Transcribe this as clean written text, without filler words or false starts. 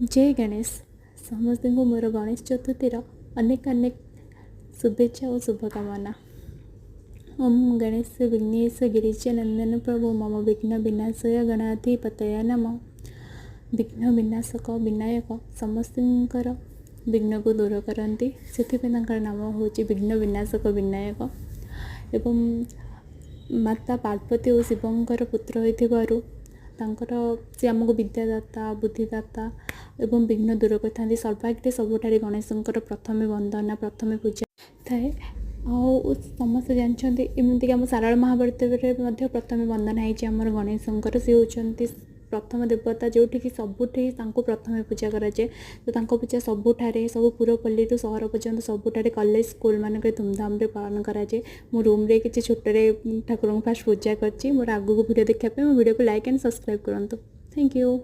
जय गणेश समस्त को मोर गणेश चतुर्थीर अनेक अनेक शुभेच्छा और शुभकामना। ओम गणेश विघ्नेश गिरिजानंदन प्रभु मम विघ्न विनाशय गणाधिपतय नमः। विघ्न विनाशक विनायक समस्तर विघ्न को दूर करती से नाम हूँ विघ्न विनाशक विनायक। एवं माता पार्वती और शिवंकर पुत्र होइथिबारु से आमको विद्यादाता बुद्धिदाता एवं विघ्न दूर करते सर्वाग्रे सबुठारे गणेशंकर प्रथम वंदना प्रथम पूजा थाए। समस्त जानते एमतीक आम सारा महाभारत प्रथम वंदना होमर गणेशंकर सी होती प्रथम देवता जोठिकी सबुठी प्रथम पूजा कराए। तो पूजा सबुठारे सब पुरपल्ली सहर पर्यंत सबुठारे कॉलेज स्कूल मानक धूमधाम रे पालन कराए। मो रूम रे किसी छोटे ठाकुर फास्ट पूजा कर मोर आगू वीडियो देखा मो वीडियो को लाइक एंड सब्सक्राइब करूँ। Thank you.